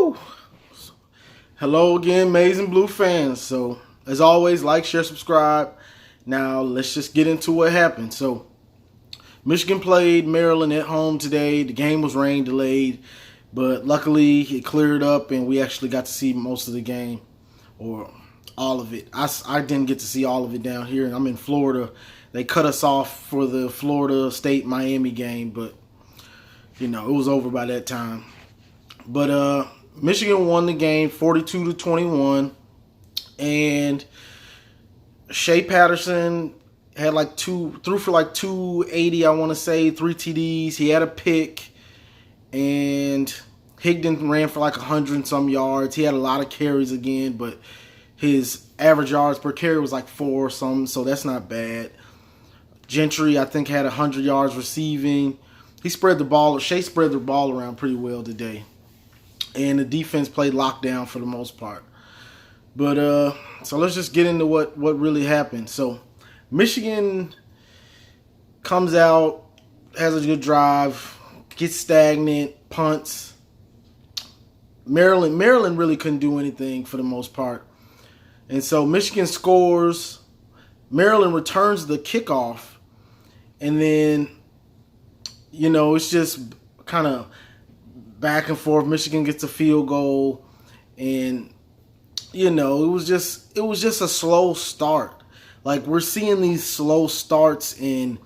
Woo! Hello again, Maize and Blue fans. So, as always, like, share, subscribe. Now, let's just get into what happened. So, Michigan played Maryland at home today. The game was rain delayed, but luckily it cleared up and we actually got to see most of the game, or all of it. I didn't get to see all of it down here. I'm in Florida. They cut us off for the Florida State-Miami game, but, it was over by that time. But Michigan won the game 42-21, and Shea Patterson had threw for 280, I want to say, 3 TDs. He had a pick, and Higdon ran for 100 and some yards. He had a lot of carries again, but his average yards per carry was 4 or something, so that's not bad. Gentry, I think, had 100 yards receiving. Shea spread the ball around pretty well today. And the defense played lockdown for the most part. But so let's just get into what really happened. So Michigan comes out, has a good drive, gets stagnant, punts. Maryland really couldn't do anything for the most part. And so Michigan scores. Maryland returns the kickoff. And then, it's just kind of back and forth. Michigan gets a field goal, and it was just a slow start. We're seeing these slow starts and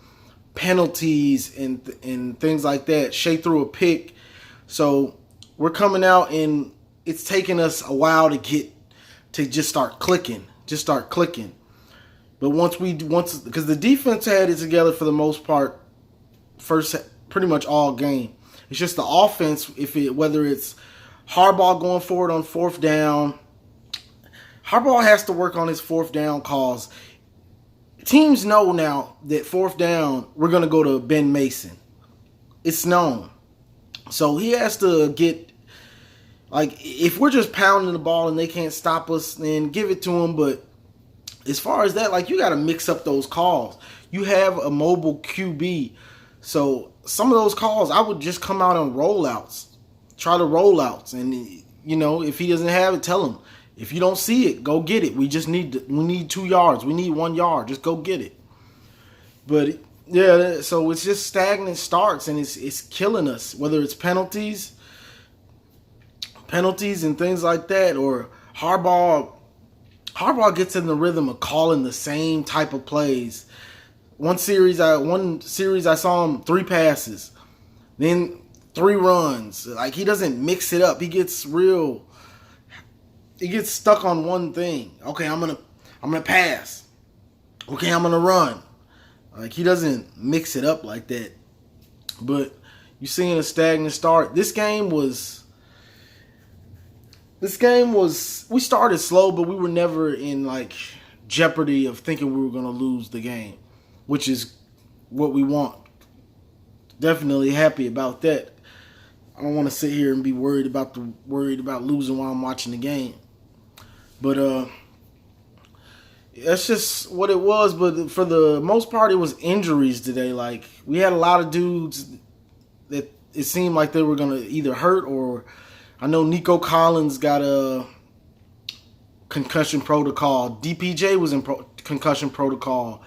penalties and things like that. Shea threw a pick, so we're coming out and it's taking us a while to just start clicking. But once because the defense had it together for the most part, pretty much all game. It's just the offense, whether it's Harbaugh going forward on 4th down. Harbaugh has to work on his 4th down calls. Teams know now that 4th down, we're going to go to Ben Mason. It's known. So he has to get, if we're just pounding the ball and they can't stop us, then give it to them. But as far as that, you got to mix up those calls. You have a mobile QB. So some of those calls, I would just come out on rollouts. Try the rollouts. And, if he doesn't have it, tell him. If you don't see it, go get it. We need 2 yards. We need 1 yard. Just go get it. But, yeah, so it's just stagnant starts, and it's killing us. Whether it's penalties and things like that, or Harbaugh gets in the rhythm of calling the same type of plays. One series I saw him 3 passes, then 3 runs. He doesn't mix it up. He gets stuck on one thing. Okay, I'm gonna pass. Okay, I'm gonna run. He doesn't mix it up like that. But you're seeing a stagnant start. This game was. We started slow, but we were never in jeopardy of thinking we were gonna lose the game, which is what we want. Definitely happy about that. I don't want to sit here and be worried about losing while I'm watching the game. But that's just what it was. But for the most part, it was injuries today. We had a lot of dudes that it seemed like they were gonna either hurt, or I know Nico Collins got a concussion protocol. DPJ was in concussion protocol.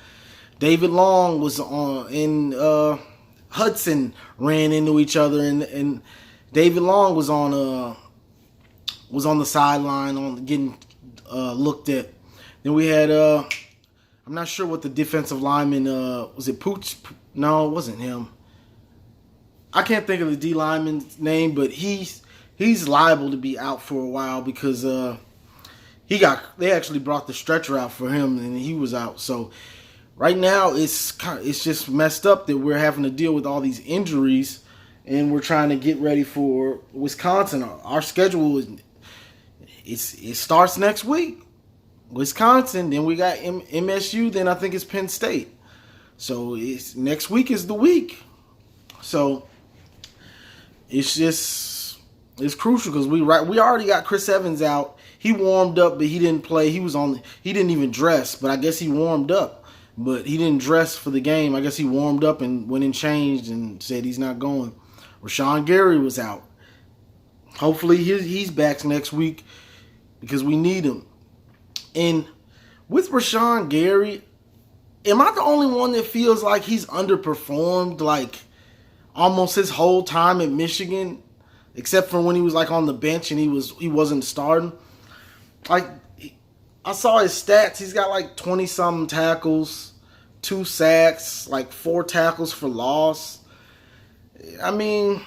David Long was Hudson ran into each other, and David Long was on the sideline getting looked at. Then we had I'm not sure what the defensive lineman was. It Pooch? No, it wasn't him. I can't think of the D lineman's name, but he's liable to be out for a while because they actually brought the stretcher out for him and he was out. So right now it's just messed up that we're having to deal with all these injuries, and we're trying to get ready for Wisconsin. Our schedule it starts next week. Wisconsin, then we got MSU, then I think it's Penn State. So next week is the week. So it's crucial because we already got Chris Evans out. He warmed up, but he didn't play. He didn't even dress, but I guess he warmed up. But he didn't dress for the game. I guess he warmed up and went and changed and said he's not going. Rashawn Gary was out. Hopefully he's back next week because we need him. And with Rashawn Gary, am I the only one that feels like he's underperformed like almost his whole time at Michigan, except for when he was like on the bench and he wasn't starting? Like, I saw his stats. He's got like 20-something tackles, 2 sacks, like 4 tackles for loss. I mean,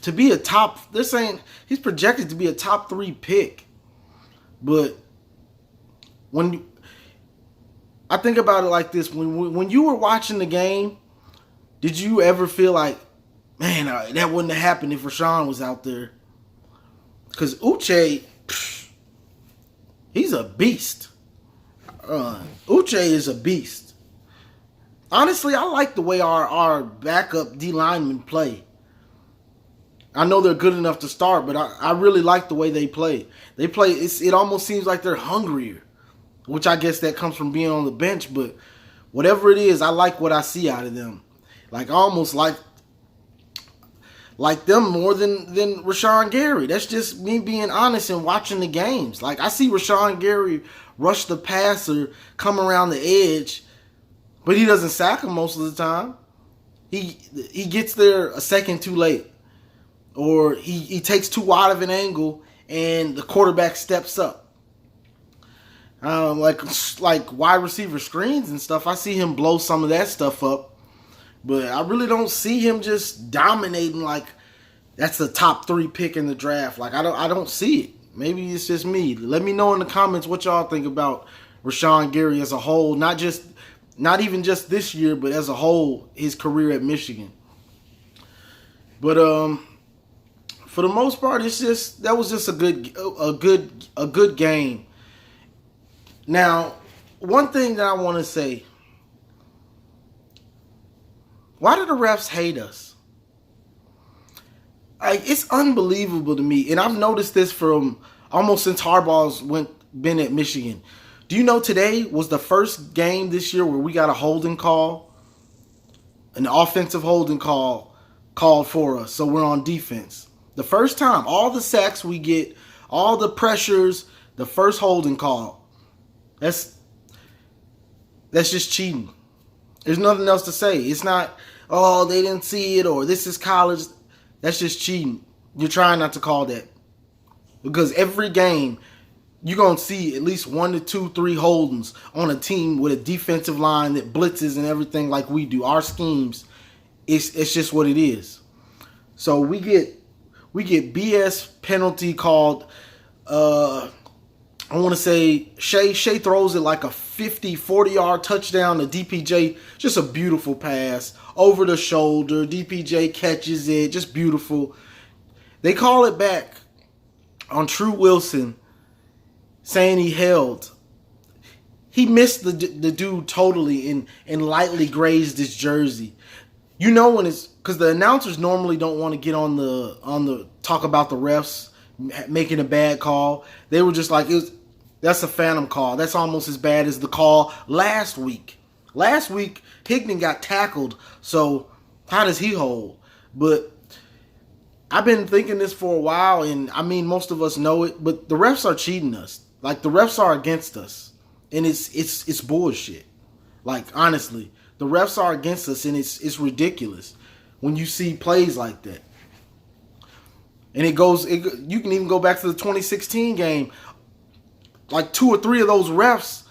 to be a top, they're saying he's projected to be a top 3 pick. But I think about it like this, when you were watching the game, did you ever feel like, man, that wouldn't have happened if Rashawn was out there? Because Uche, he's a beast. Uche is a beast. Honestly, I like the way our backup D linemen play. I know they're good enough to start, but I really like the way they play. It almost seems like they're hungrier, which I guess that comes from being on the bench. But whatever it is, I like what I see out of them. Like, I almost like them more than Rashawn Gary. That's just me being honest and watching the games. Like, I see Rashawn Gary rush the passer, come around the edge, but he doesn't sack him most of the time. He gets there a second too late. Or he takes too wide of an angle and the quarterback steps up. Like wide receiver screens and stuff, I see him blow some of that stuff up. But I really don't see him just dominating like that's the top 3 pick in the draft. Like, I don't see it. Maybe it's just me. Let me know in the comments what y'all think about Rashawn Gary as a whole. Not even just this year, but as a whole, his career at Michigan. But for the most part, that was just a good game. Now, one thing that I want to say, why do the refs hate us? It's unbelievable to me, and I've noticed this from almost since Harbaugh's been at Michigan. Do you know today was the first game this year where we got a holding call, an offensive holding call called for us, so we're on defense. The first time, all the sacks we get, all the pressures, the first holding call. That's just cheating. There's nothing else to say. It's not, oh, they didn't see it, or this is college. That's just cheating. You're trying not to call that. Because every game, you're going to see at least 1 to 2, 3 holdings on a team with a defensive line that blitzes and everything like we do. Our schemes, it's just what it is. So we get BS penalty called, I want to say Shea throws it like a 50, 40-yard touchdown to DPJ. Just a beautiful pass over the shoulder. DPJ catches it. Just beautiful. They call it back on True Wilson saying he held. He missed the dude totally and lightly grazed his jersey. You know when it's because the announcers normally don't want to get on the talk about the refs making a bad call. They were just like, that's a phantom call. That's almost as bad as the call last week. Last week, Higdon got tackled, so how does he hold? But I've been thinking this for a while, and I mean, most of us know it, but the refs are cheating us. Like, the refs are against us, and it's bullshit. Like, honestly, the refs are against us, and it's ridiculous when you see plays like that. And you can even go back to the 2016 game. Like 2 or 3 of those refs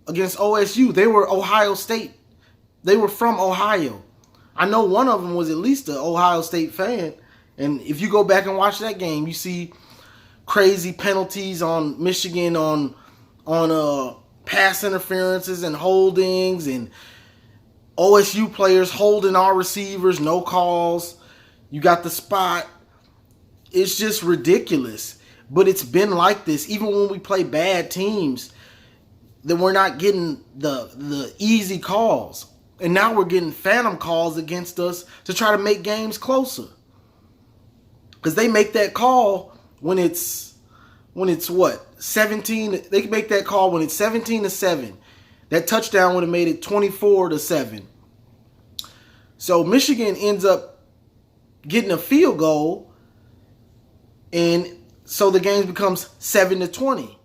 against OSU, they were Ohio State. They were from Ohio. I know one of them was at least an Ohio State fan. And if you go back and watch that game, you see crazy penalties on Michigan on pass interferences and holdings, and OSU players holding our receivers, no calls. You got the spot. It's just ridiculous. But it's been like this. Even when we play bad teams, then we're not getting the easy calls. And now we're getting phantom calls against us to try to make games closer. Because they make that call when it's what? 17. They can make that call when it's 17-7. That touchdown would have made it 24-7. So Michigan ends up getting a field goal. And so the game becomes 7-20.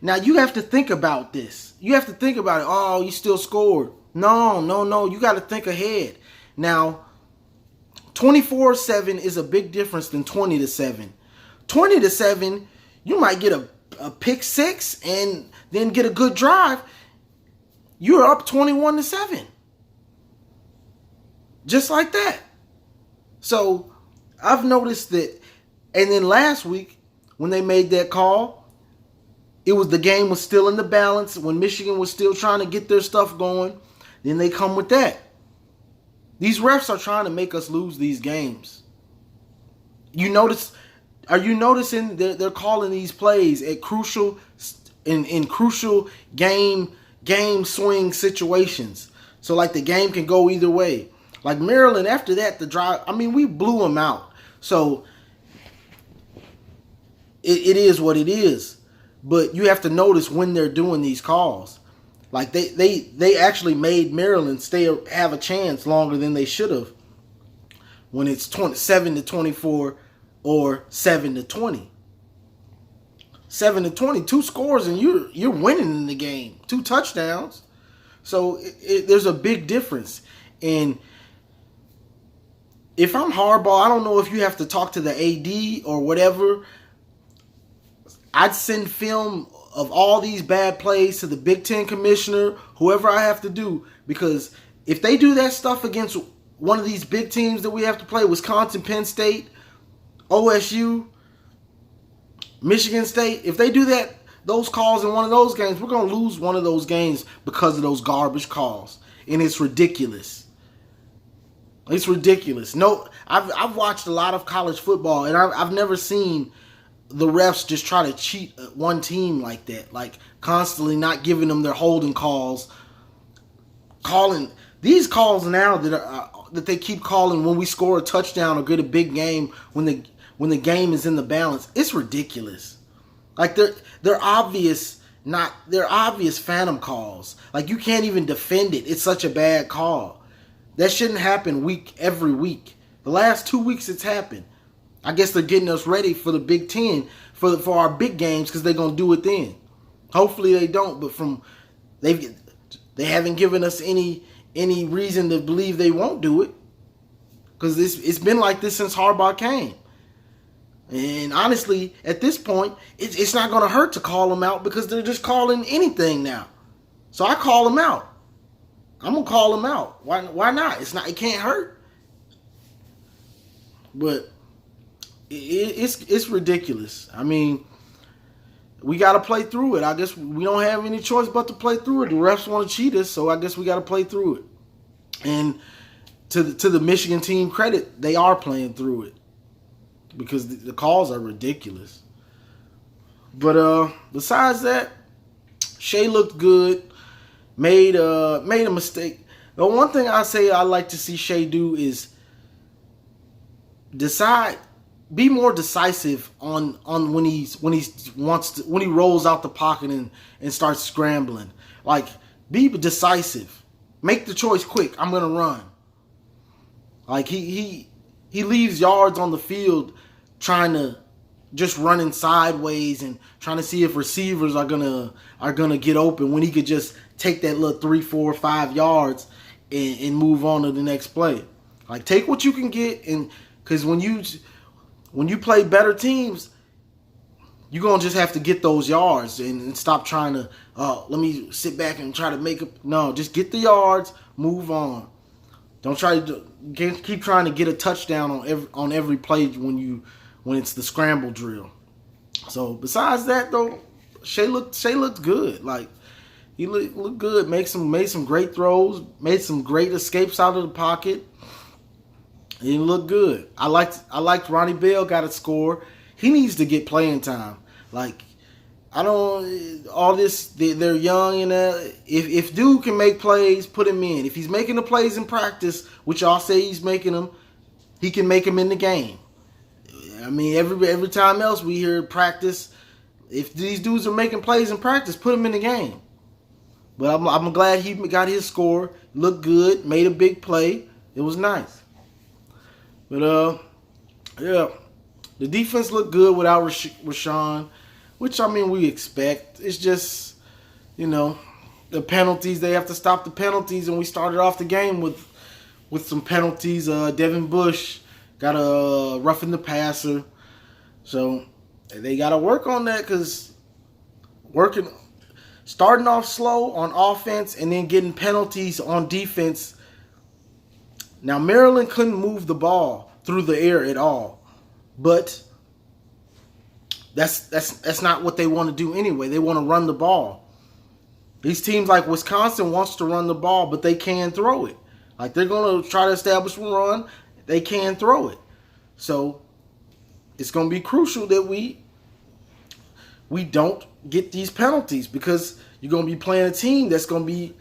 Now you have to think about this. You have to think about it. Oh, you still scored. No. You got to think ahead. Now, 24-7 is a big difference than 20-7. 20-7, you might get a pick six and then get a good drive. You're up 21-7. Just like that. So I've noticed that. And then last week, when they made that call, the game was still in the balance. When Michigan was still trying to get their stuff going, then they come with that. These refs are trying to make us lose these games. Are you noticing they're calling these plays at crucial in crucial game swing situations? So like the game can go either way. Like Maryland, after that, the drive, we blew them out. So it is what it is. But you have to notice when they're doing these calls. Like they actually made Maryland have a chance longer than they should have when it's 7-24 or 7-20. 7-20, 2 scores and you're winning in the game. 2 touchdowns. So there's a big difference. And if I'm Harbaugh, I don't know if you have to talk to the AD or whatever. I'd send film of all these bad plays to the Big Ten commissioner, whoever I have to do. Because if they do that stuff against one of these big teams that we have to play, Wisconsin, Penn State, OSU, Michigan State, if they do those calls in one of those games, we're going to lose one of those games because of those garbage calls. And it's ridiculous. It's ridiculous. No, I've watched a lot of college football, and I've never seen the refs just try to cheat one team like that, like constantly not giving them their holding calls, calling these calls now that they keep calling when we score a touchdown or get a big game when the game is in the balance. It's ridiculous. Like they're obvious phantom calls. Like you can't even defend it. It's such a bad call. That shouldn't happen every week. The last 2 weeks it's happened. I guess they're getting us ready for the Big Ten, for our big games, because they're going to do it then. Hopefully they don't, but they haven't given us any reason to believe they won't do it, because it's been like this since Harbaugh came. And honestly, at this point, it's not going to hurt to call them out, because they're just calling anything now. So I call them out. I'm going to call them out. Why not? It can't hurt. But it's ridiculous. We got to play through it. I guess we don't have any choice but to play through it. The refs want to cheat us, so I guess we got to play through it. And to the Michigan team credit, they are playing through it, because the calls are ridiculous. But besides that, Shea looked good. Made a mistake. The one thing I say I like to see Shea do is be more decisive on when he rolls out the pocket and starts scrambling. Like, be decisive. Make the choice quick. I'm gonna run. Like he leaves yards on the field trying to just running sideways and trying to see if receivers are gonna get open, when he could just take that little 3, 4, 5 yards and move on to the next play. Like, take what you can get, and because when you play better teams, you're going to just have to get those yards and stop trying to, let me sit back and try to make up. No, just get the yards, move on. Don't try to keep trying to get a touchdown on every play when it's the scramble drill. So besides that though, Shea looked good. Like, he looked good. Made some great throws. Made some great escapes out of the pocket. He looked good. I liked Ronnie Bell got a score. He needs to get playing time. Like, they're young, and if dude can make plays, put him in. If he's making the plays in practice, which y'all say he's making them, he can make them in the game. Every time else we hear practice, if these dudes are making plays in practice, put them in the game. But I'm glad he got his score. Looked good. Made a big play. It was nice. But yeah, The defense looked good without Rashawn, which, I mean, we expect. It's just, the penalties. They have to stop the penalties, and we started off the game with some penalties. Devin Bush got a roughing the passer. So they got to work on that, because starting off slow on offense and then getting penalties on defense. Now, Maryland couldn't move the ball through the air at all. But that's not what they want to do anyway. They want to run the ball. These teams like Wisconsin wants to run the ball, but they can throw it. Like, they're going to try to establish a run. They can throw it. So it's going to be crucial that we don't get these penalties, because you're going to be playing a team they're going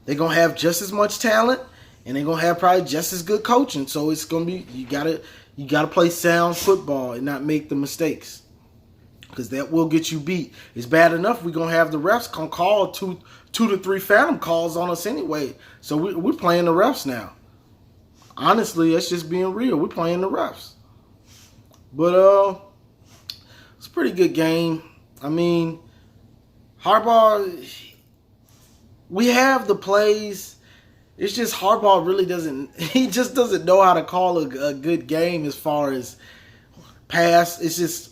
to have just as much talent, and they're going to have probably just as good coaching. So it's going to be, you got to play sound football and not make the mistakes, because that will get you beat. It's bad enough we're going to have the refs call two to three phantom calls on us anyway. So we're playing the refs now. Honestly, that's just being real. We're playing the refs. But it's a pretty good game. I mean, Harbaugh, we have the plays. It's just Harbaugh really doesn't know how to call a good game as far as pass. It's just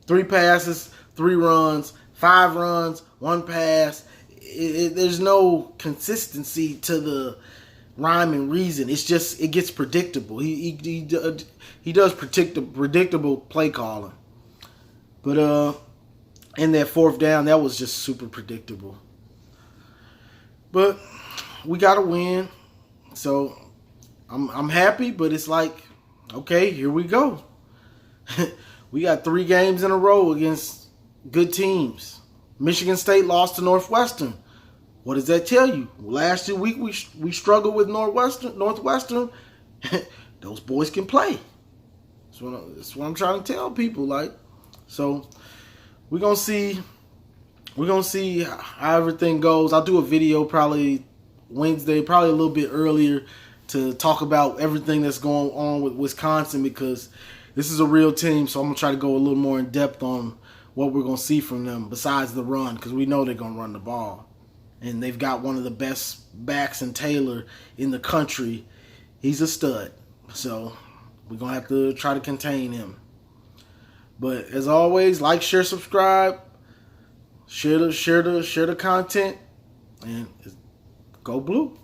3 passes, 3 runs, 5 runs, 1 pass. There's no consistency to the rhyme and reason. It's just, it gets predictable. He does predictable play calling. But in that 4th down, that was just super predictable. But we got to win. So I'm happy, but it's like, okay, here we go. We got 3 games in a row against good teams. Michigan State lost to Northwestern. What does that tell you? Last week we struggled with Northwestern. Those boys can play. That's what I'm trying to tell people. Like, so we're gonna see how everything goes. I'll do a video probably Wednesday, probably a little bit earlier, to talk about everything that's going on with Wisconsin, because this is a real team. So I'm gonna try to go a little more in depth on what we're gonna see from them besides the run, because we know they're gonna run the ball. And they've got one of the best backs in Taylor in the country. He's a stud. So we're going to have to try to contain him. But as always, like, share, subscribe. Share the content. And go Blue.